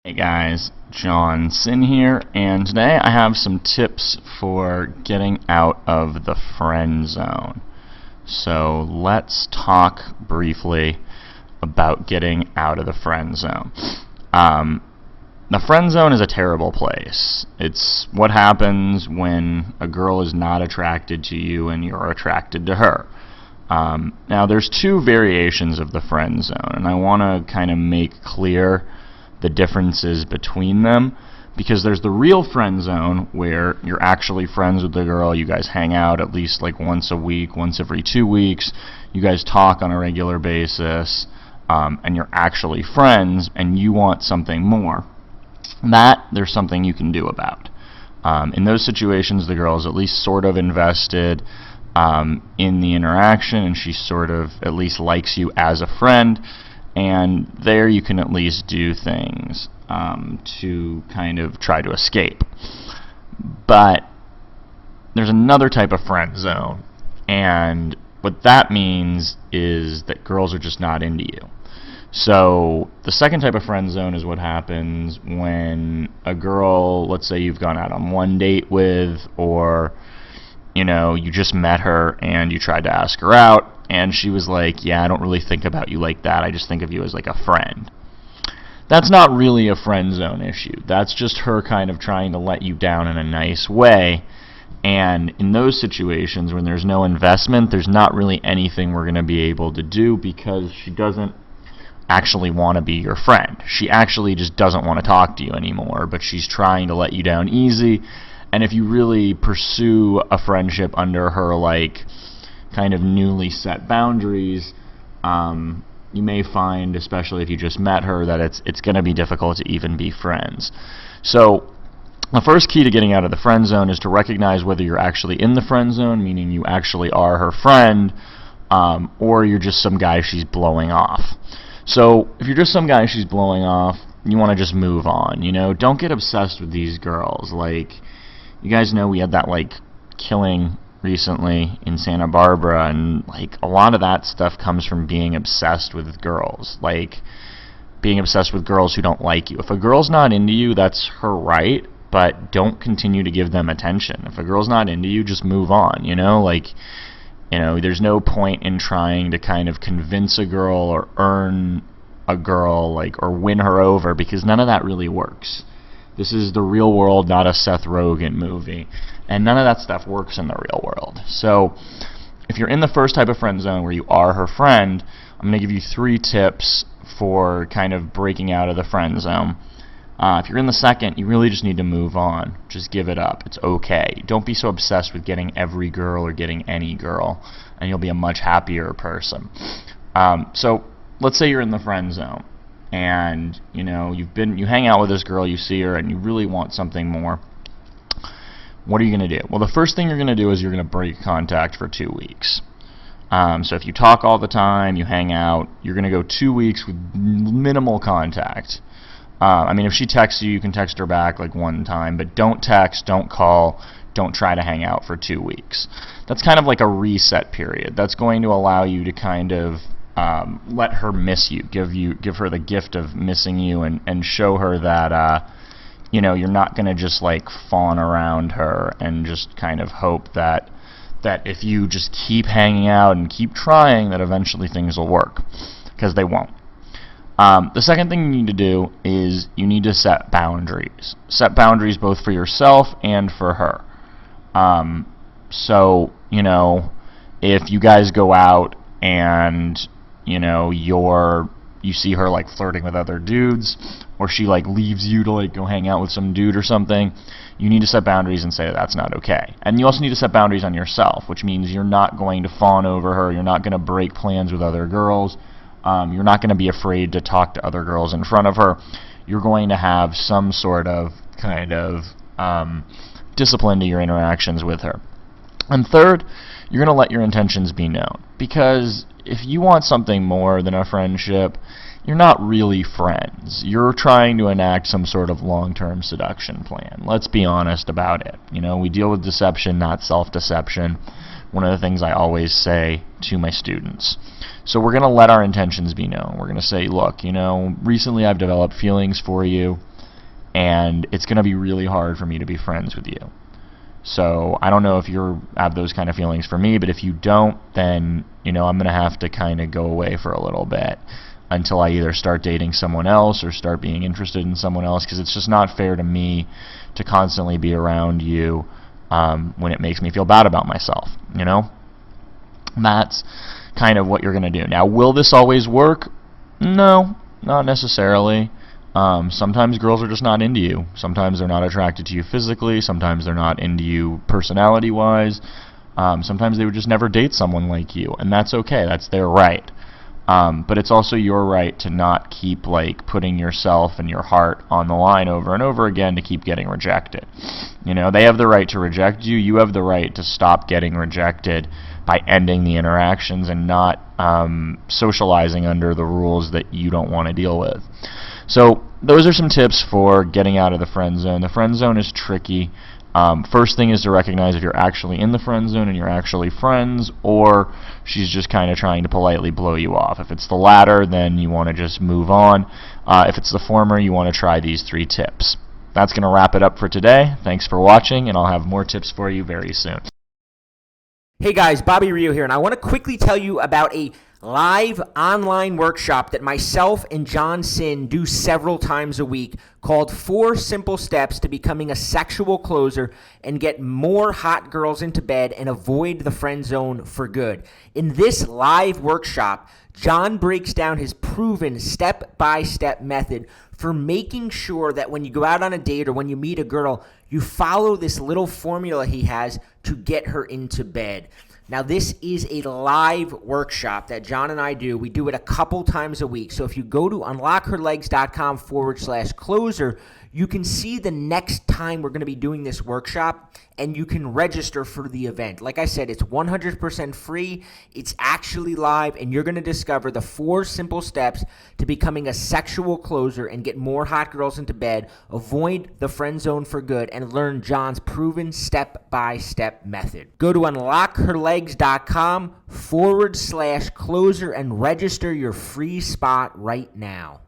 Hey guys, John Sinn here, and today I have some tips for getting out of the friend zone. So let's talk briefly about getting out of the friend zone. The friend zone is a terrible place. It's what happens when a girl is not attracted to you and you're attracted to her. Now there's two variations of the friend zone, and I want to kind of make clear the differences between them, because there's the real friend zone where you're actually friends with the girl, you guys hang out at least like once a week, once every 2 weeks, you guys talk on a regular basis, and you're actually friends and you want something more. That there's something you can do about. In those situations, the girl is at least sort of invested in the interaction, and she sort of at least likes you as a friend, and there you can at least do things to kind of try to escape. But there's another type of friend zone, and what that means is that girls are just not into you. So the second type of friend zone is what happens when a girl, let's say you've gone out on one date with, or you just met her and you tried to ask her out, and she was like, yeah, I don't really think about you like that, I just think of you as like a friend. That's not really a friend zone issue. That's just her kind of trying to let you down in a nice way. And in those situations, when there's no investment, there's not really anything we're going to be able to do, because she doesn't actually want to be your friend. She actually just doesn't want to talk to you anymore, but she's trying to let you down easy. And if you really pursue a friendship under her like kind of newly set boundaries, you may find, especially if you just met her, that it's going to be difficult to even be friends. So the first key to getting out of the friend zone is to recognize whether you're actually in the friend zone, meaning you actually are her friend, or you're just some guy she's blowing off. So if you're just some guy she's blowing off, you want to just move on. Don't get obsessed with these girls. Like, you guys know we had that like killing recently in Santa Barbara, and like a lot of that stuff comes from being obsessed with girls, like being obsessed with girls who don't like you. If a girl's not into you, that's her right, but don't continue to give them attention. If a girl's not into you, just move on. There's no point in trying to kind of convince a girl or earn a girl, like, or win her over, because none of that really works. This is the real world, not a Seth Rogen movie. And none of that stuff works in the real world. So if you're in the first type of friend zone where you are her friend, I'm going to give you 3 tips for kind of breaking out of the friend zone. If you're in the second, you really just need to move on. Just give it up. It's okay. Don't be so obsessed with getting every girl or getting any girl, and you'll be a much happier person. So let's say you're in the friend zone, and you hang out with this girl, you see her, and you really want something more. What are you going to do? Well, the first thing you're going to do is you're going to break contact for 2 weeks. So if you talk all the time, you hang out, you're going to go 2 weeks with minimal contact. If she texts you, you can text her back like one time, but don't text, don't call, don't try to hang out for 2 weeks. That's kind of like a reset period. That's going to allow you to kind of let her miss you, give her the gift of missing you, and show her that you're not going to just like fawn around her and just kind of hope that if you just keep hanging out and keep trying, that eventually things will work, because they won't. The second thing you need to do is you need to set boundaries. Set boundaries both for yourself and for her. So if you guys go out and you see her like flirting with other dudes, or she like leaves you to like go hang out with some dude or something, you need to set boundaries and say that that's not okay. And you also need to set boundaries on yourself, which means you're not going to fawn over her, you're not going to break plans with other girls, you're not going to be afraid to talk to other girls in front of her. You're going to have some sort of kind of discipline to your interactions with her. And third, you're going to let your intentions be known, because if you want something more than a friendship, you're not really friends. You're trying to enact some sort of long-term seduction plan. Let's be honest about it. We deal with deception, not self-deception. One of the things I always say to my students. So we're going to let our intentions be known. We're going to say, look, recently I've developed feelings for you. and it's going to be really hard for me to be friends with you. So I don't know if you have those kind of feelings for me, but if you don't, then I'm going to have to kind of go away for a little bit until I either start dating someone else or start being interested in someone else, because it's just not fair to me to constantly be around you when it makes me feel bad about myself. That's kind of what you're going to do. Now, will this always work? No, not necessarily. Sometimes girls are just not into you. Sometimes they're not attracted to you physically. Sometimes they're not into you personality-wise. Sometimes they would just never date someone like you, and that's okay. That's their right. But it's also your right to not keep putting yourself and your heart on the line over and over again to keep getting rejected. They have the right to reject you. You have the right to stop getting rejected by ending the interactions and not socializing under the rules that you don't want to deal with. So those are some tips for getting out of the friend zone. The friend zone is tricky. First thing is to recognize if you're actually in the friend zone and you're actually friends, or she's just kind of trying to politely blow you off. If it's the latter, then you want to just move on. If it's the former, you want to try these 3 tips. That's going to wrap it up for today. Thanks for watching, and I'll have more tips for you very soon. Hey guys, Bobby Rio here, and I want to quickly tell you about a live online workshop that myself and John Sinn do several times a week called 4 Simple Steps to Becoming a Sexual Closer and Get More Hot Girls into Bed and Avoid the Friend Zone for Good. In this live workshop, John breaks down his proven step-by-step method for making sure that when you go out on a date or when you meet a girl, you follow this little formula he has to get her into bed. Now, this is a live workshop that John and I do. We do it a couple times a week. So if you go to unlockherlegs.com/closer, you can see the next time we're going to be doing this workshop, and you can register for the event. Like I said, it's 100% free. It's actually live, and you're going to discover the 4 simple steps to becoming a sexual closer and get more hot girls into bed, avoid the friend zone for good, and learn John's proven step-by-step method. Go to unlockherlegs.com/closer and register your free spot right now.